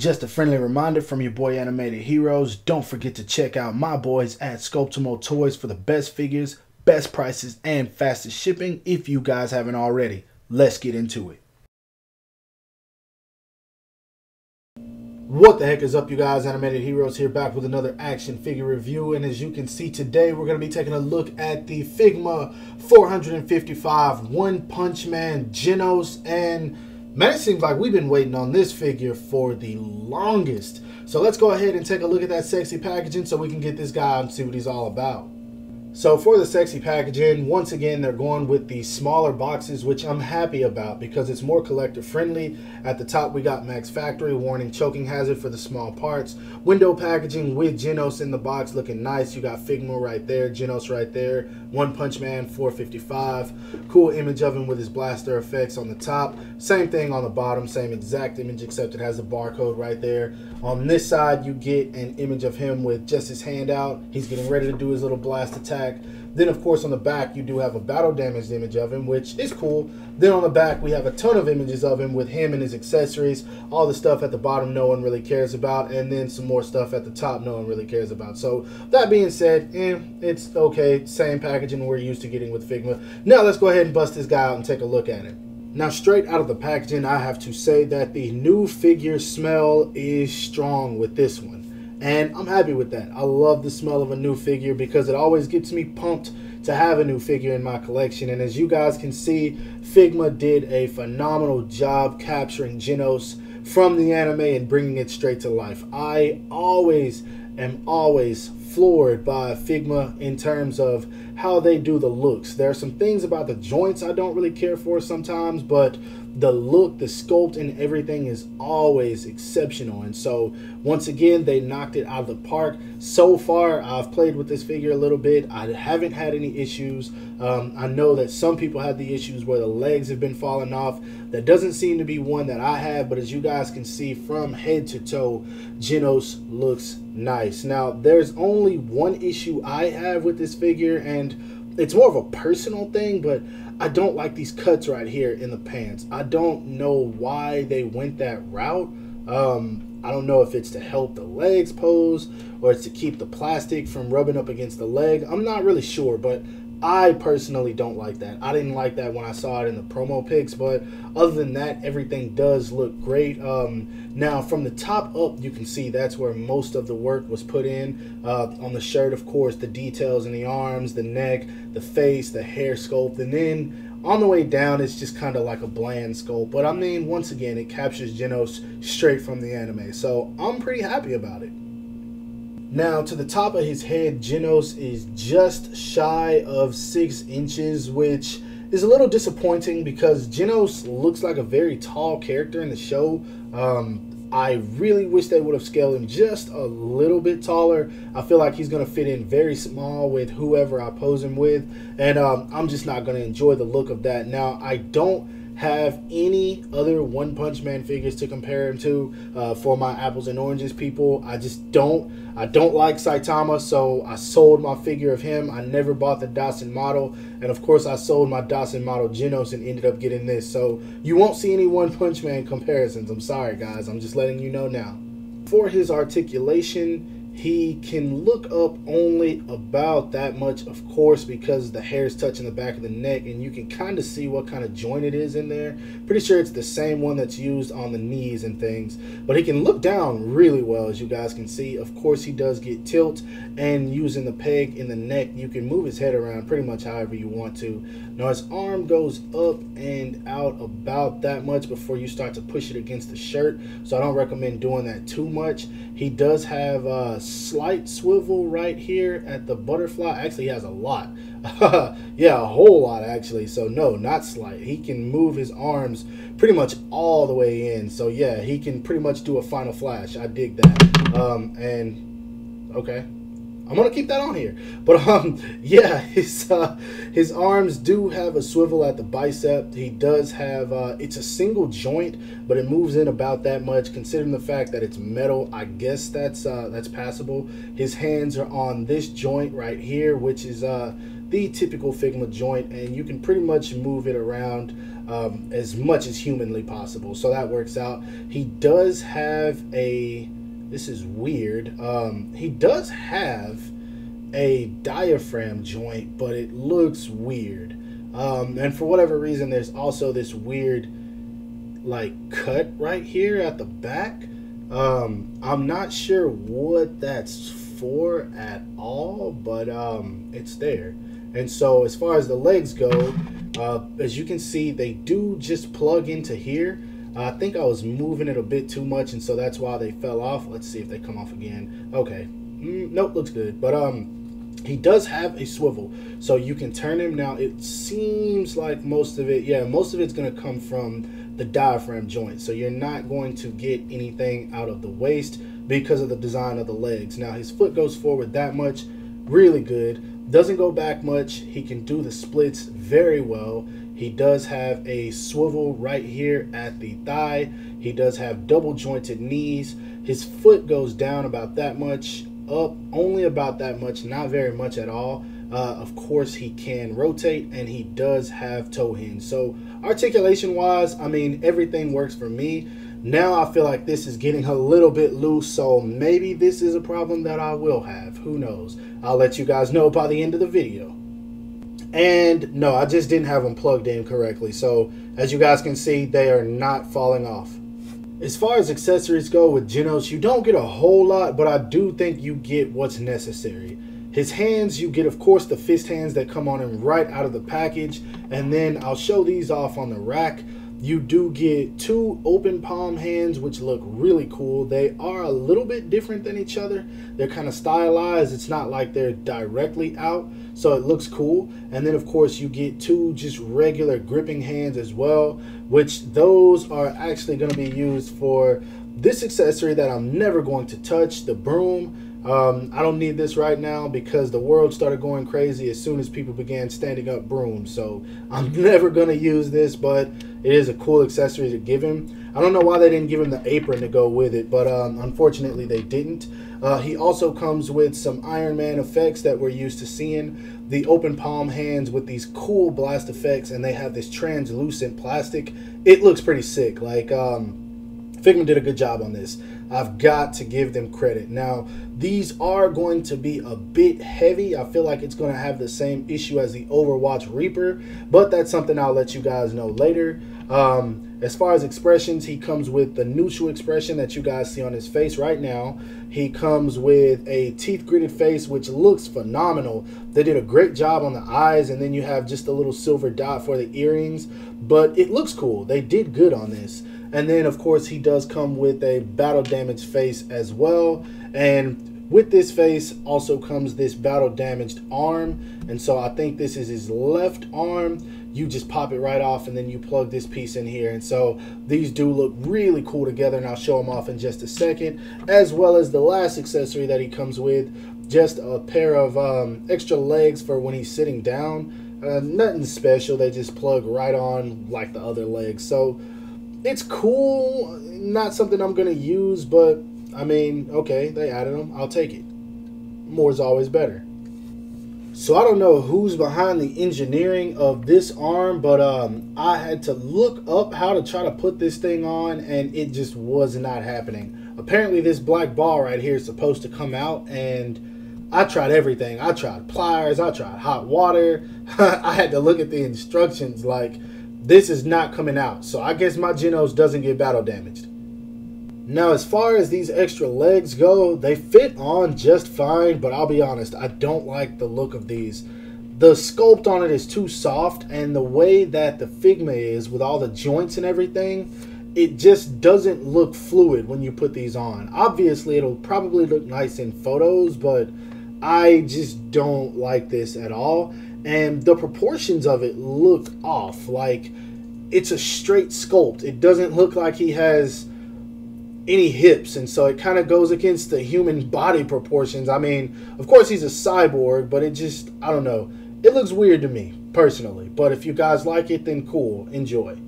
Just a friendly reminder from your boy Animated Heroes, don't forget to check out my boys at Sculptimo Toys for the best figures, best prices, and fastest shipping if you guys haven't already. Let's get into it. What the heck is up, you guys? Animated Heroes here, back with another action figure review. And as you can see today, we're going to be taking a look at the Figma 455 One Punch Man Genos. And man, it seems like we've been waiting on this figure for the longest. So let's go ahead and take a look at that sexy packaging so we can get this guy and see what he's all about. So for the sexy packaging, once again, they're going with the smaller boxes, which I'm happy about because it's more collector friendly. At the top, we got Max Factory, warning choking hazard for the small parts. Window packaging with Genos in the box, looking nice. You got Figma right there, Genos right there, One Punch Man 455. Cool image of him with his blaster effects on the top. Same thing on the bottom, same exact image, except it has a barcode right there. On this side, you get an image of him with just his hand out. He's getting ready to do his little blast attack. Then, of course, on the back, you do have a battle damaged image of him, which is cool. Then on the back, we have a ton of images of him with him and his accessories. All the stuff at the bottom no one really cares about, and then some more stuff at the top no one really cares about. So that being said, it's okay. Same packaging we're used to getting with Figma. Now let's go ahead and bust this guy out and take a look at it. Now, straight out of the packaging, I have to say that the new figure smell is strong with this one. And I'm happy with that. I love the smell of a new figure because it always gets me pumped to have a new figure in my collection. And as you guys can see, Figma did a phenomenal job capturing Genos from the anime and bringing it straight to life. I am always floored by Figma in terms of how they do the looks. There are some things about the joints I don't really care for sometimes, but the look, the sculpt, and everything is always exceptional. And so once again, they knocked it out of the park. So far, I've played with this figure a little bit. I haven't had any issues. I know that some people have the issues where the legs have been falling off. That doesn't seem to be one that I have, but as you guys can see, from head to toe, Genos looks nice. Now, there's only one issue I have with this figure, and it's more of a personal thing, but I don't like these cuts right here in the pants. I don't know why they went that route. I don't know if it's to help the legs pose or it's to keep the plastic from rubbing up against the leg. I'm not really sure, but I personally don't like that. I didn't like that when I saw it in the promo pics, but other than that, everything does look great. Now, from the top up, you can see that's where most of the work was put in. On the shirt, of course, the details in the arms, the neck, the face, the hair sculpt, and then on the way down, it's just kind of like a bland sculpt. But I mean, once again, it captures Genos straight from the anime, so I'm pretty happy about it. Now, to the top of his head, Genos is just shy of 6 inches, which is a little disappointing because Genos looks like a very tall character in the show. I really wish they would have scaled him just a little bit taller. I feel like he's going to fit in very small with whoever I pose him with, and I'm just not going to enjoy the look of that. Now, I don't have any other One Punch Man figures to compare him to for my apples and oranges people. I don't like Saitama, so I sold my figure of him. I never bought the Dawson model, and of course I sold my Dawson model Genos and ended up getting this. So you won't see any One Punch Man comparisons. I'm sorry, guys. I'm just letting you know now. For his articulation, he can look up only about that much, of course, because the hair is touching the back of the neck, and you can kind of see what kind of joint it is in there. Pretty sure it's the same one that's used on the knees and things, but he can look down really well, as you guys can see. Of course, he does get tilt, and using the peg in the neck, you can move his head around pretty much however you want to. Now, his arm goes up and out about that much before you start to push it against the shirt, so I don't recommend doing that too much. He does have a slight swivel right here at the butterfly. Actually, he has a lot. Yeah, a whole lot, actually. So no, not slight. He can move his arms pretty much all the way in. So yeah, he can pretty much do a final flash. I dig that. And okay, I'm gonna keep that on here. But yeah, his arms do have a swivel at the bicep. He does have it's a single joint, but it moves in about that much. Considering the fact that it's metal, I guess that's passable. His hands are on this joint right here, which is the typical Figma joint, and you can pretty much move it around as much as humanly possible, so that works out. He does have a, this is weird, he does have a diaphragm joint, but it looks weird, and for whatever reason there's also this weird like cut right here at the back. I'm not sure what that's for at all, but it's there. And so as far as the legs go, as you can see, they do just plug into here. I think I was moving it a bit too much, and so that's why they fell off. Let's see if they come off again. Okay, nope, looks good. But he does have a swivel, so you can turn him. Now it seems like most of it, yeah, most of it's going to come from the diaphragm joint, so you're not going to get anything out of the waist because of the design of the legs. Now his foot goes forward that much, really good. Doesn't go back much. He can do the splits very well. He does have a swivel right here at the thigh. He does have double jointed knees. His foot goes down about that much, up only about that much, not very much at all. Of course, he can rotate, and he does have toe hinge. So articulation wise, I mean, everything works for me. Now I feel like this is getting a little bit loose, so maybe this is a problem that I will have. Who knows? I'll let you guys know by the end of the video. And no, I just didn't have them plugged in correctly. So as you guys can see, they are not falling off. As far as accessories go with Genos, you don't get a whole lot, but I do think you get what's necessary. His hands, you get, of course, the fist hands that come on him right out of the package. And then I'll show these off on the rack. You do get two open palm hands, which look really cool. They are a little bit different than each other. They're kind of stylized. It's not like they're directly out, so it looks cool. And then, of course, you get two just regular gripping hands as well, which those are actually going to be used for this accessory that I'm never going to touch, the broom. I don't need this right now because the world started going crazy as soon as people began standing up brooms. So I'm never going to use this, but it is a cool accessory to give him. I don't know why they didn't give him the apron to go with it, but unfortunately they didn't. He also comes with some Iron Man effects that we're used to seeing. The open palm hands with these cool blast effects, and they have this translucent plastic. It looks pretty sick. Like, Figma did a good job on this. I've got to give them credit. Now, these are going to be a bit heavy. I feel like it's going to have the same issue as the Overwatch Reaper, but that's something I'll let you guys know later. As far as expressions, he comes with the neutral expression that you guys see on his face right now. He comes with a teeth gritted face, which looks phenomenal. They did a great job on the eyes, and then you have just a little silver dot for the earrings, but it looks cool. They did good on this. And then, of course, he does come with a battle damaged face as well. And with this face also comes this battle damaged arm. And so I think this is his left arm. You just pop it right off, and then you plug this piece in here. And so these do look really cool together, and I'll show them off in just a second. As well as the last accessory that he comes with, just a pair of extra legs for when he's sitting down. Nothing special. They just plug right on like the other legs. So it's cool, not something I'm going to use, but I mean, okay, they added them. I'll take it. More is always better. So I don't know who's behind the engineering of this arm, but I had to look up how to try to put this thing on, and it just was not happening. Apparently this black ball right here is supposed to come out, and I tried everything. I tried pliers, I tried hot water. I had to look at the instructions like, this is not coming out. So I guess my Genos doesn't get battle damaged. Now, as far as these extra legs go, they fit on just fine, but I'll be honest, I don't like the look of these. The sculpt on it is too soft, and the way that the Figma is with all the joints and everything, it just doesn't look fluid when you put these on. Obviously, it'll probably look nice in photos, but I just don't like this at all. And the proportions of it look off. Like, it's a straight sculpt. It doesn't look like he has any hips, and so it kind of goes against the human body proportions. I mean, of course he's a cyborg, but it just, I don't know, it looks weird to me personally. But if you guys like it, then cool, enjoy.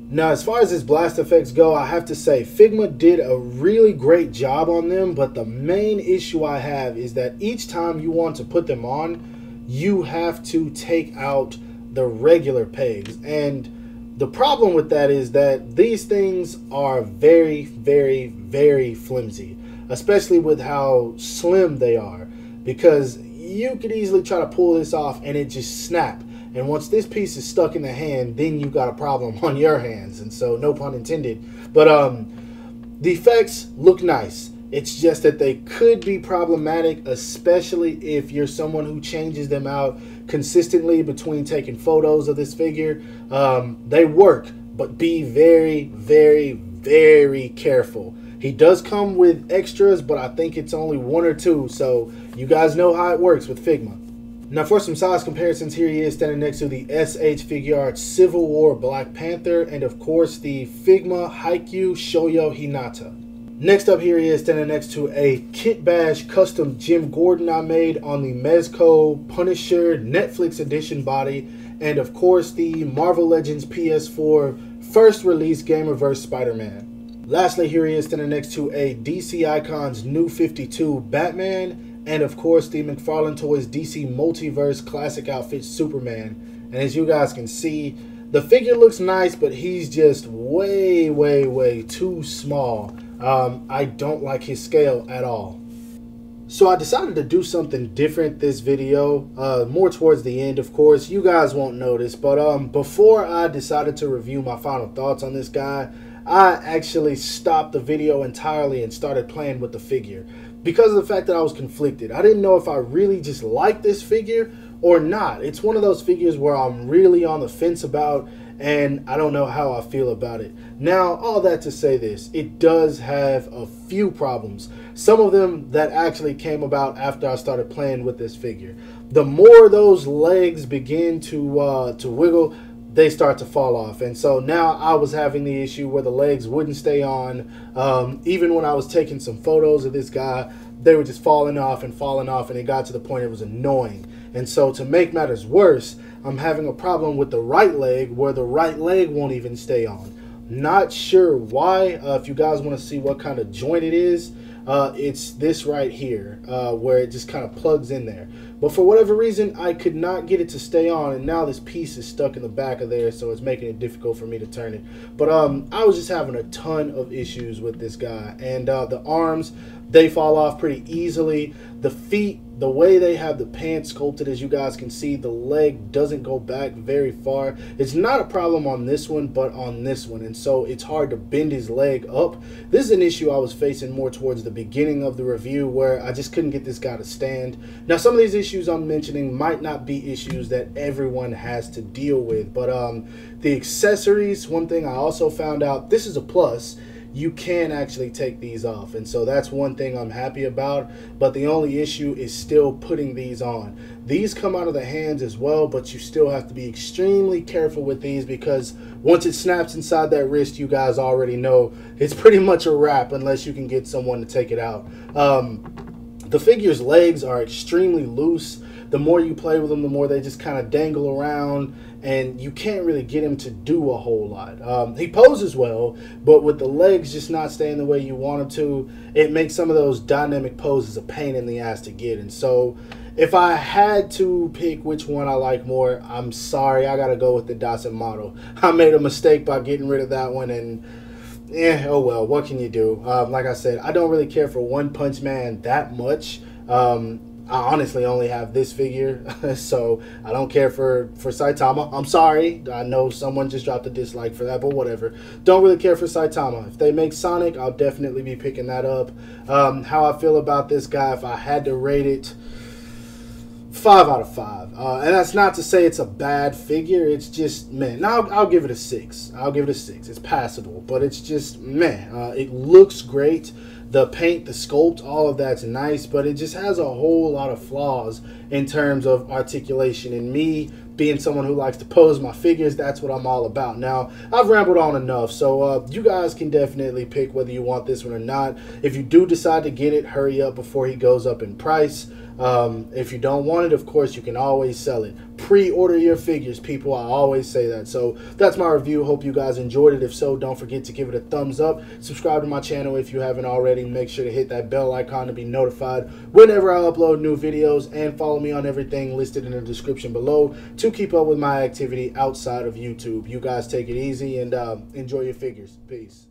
Now, as far as his blast effects go, I have to say Figma did a really great job on them, but the main issue I have is that each time you want to put them on, you have to take out the regular pegs. And the problem with that is that these things are very, very, very flimsy, especially with how slim they are, because you could easily try to pull this off and it just snap. And once this piece is stuck in the hand, then you've got a problem on your hands. And so, no pun intended. But the effects look nice. It's just that they could be problematic, especially if you're someone who changes them out consistently between taking photos of this figure. They work, but be very, very, very careful. He does come with extras, but I think it's only 1 or 2. So you guys know how it works with Figma. Now, for some size comparisons, here he is standing next to the SH Figuarts Civil War Black Panther, and of course the Figma Haikyuu Shoyo Hinata. Next up, here he is standing next to a Kit Bash custom Jim Gordon I made on the Mezco Punisher Netflix edition body, and of course the Marvel Legends PS4 first release Gamerverse Spider-Man. Lastly, here he is standing next to a DC Icons New 52 Batman, and of course the McFarlane Toys DC Multiverse Classic Outfit Superman. And as you guys can see, the figure looks nice, but he's just way, way, way too small. I don't like his scale at all. So I decided to do something different this video, more towards the end, of course. You guys won't notice, but before I decided to review my final thoughts on this guy, I actually stopped the video entirely and started playing with the figure, because of the fact that I was conflicted. I didn't know if I really just liked this figure or not. It's one of those figures where I'm really on the fence about, and I don't know how I feel about it. Now, all that to say this, it does have a few problems. Some of them that actually came about after I started playing with this figure. The more those legs begin to wiggle, they start to fall off. And so now I was having the issue where the legs wouldn't stay on. Even when I was taking some photos of this guy, they were just falling off, and it got to the point it was annoying. And so to make matters worse, I'm having a problem with the right leg where the right leg won't even stay on. Not sure why. If you guys want to see what kind of joint it is, it's this right here, where it just kind of plugs in there. But for whatever reason, I could not get it to stay on, and now this piece is stuck in the back of there, so it's making it difficult for me to turn it. But I was just having a ton of issues with this guy. And the arms, they fall off pretty easily. The feet, the way they have the pants sculpted, as you guys can see, the leg doesn't go back very far. It's not a problem on this one, but on this one. And so it's hard to bend his leg up. This is an issue I was facing more towards the beginning of the review, where I just couldn't get this guy to stand. Now, some of these issues I'm mentioning might not be issues that everyone has to deal with, but the accessories, one thing I also found out, this is a plus, you can actually take these off, and so that's one thing I'm happy about. But the only issue is still putting these on. These come out of the hands as well, but you still have to be extremely careful with these, because once it snaps inside that wrist, you guys already know it's pretty much a wrap unless you can get someone to take it out. The figure's legs are extremely loose. The more you play with them, the more they just kind of dangle around, and you can't really get him to do a whole lot. He poses well, but with the legs just not staying the way you want him to, it makes some of those dynamic poses a pain in the ass to get. And so if I had to pick which one I like more, I'm sorry, I gotta go with the Daisin model. I made a mistake by getting rid of that one, and oh well, what can you do? Like I said, I don't really care for One Punch Man that much. I honestly only have this figure, so I don't care for Saitama. I'm sorry. I know someone just dropped a dislike for that, but whatever. Don't really care for Saitama. If they make Sonic, I'll definitely be picking that up. How I feel about this guy, if I had to rate it, 5 out of 5. And that's not to say it's a bad figure. It's just, man, I'll give it a 6. I'll give it a 6. It's passable, but it's just, man, it looks great. The paint, the sculpt, all of that's nice, but it just has a whole lot of flaws in terms of articulation. And me, being someone who likes to pose my figures, that's what I'm all about. Now, I've rambled on enough, so you guys can definitely pick whether you want this one or not. If you do decide to get it, hurry up before he goes up in price. If you don't want it, of course, you can always sell it. Pre-order your figures, people. I always say that. So that's my review. Hope you guys enjoyed it. If so, don't forget to give it a thumbs up. Subscribe to my channel if you haven't already. Make sure to hit that bell icon to be notified whenever I upload new videos, and follow me on everything listed in the description below to keep up with my activity outside of YouTube. You guys take it easy and enjoy your figures. Peace.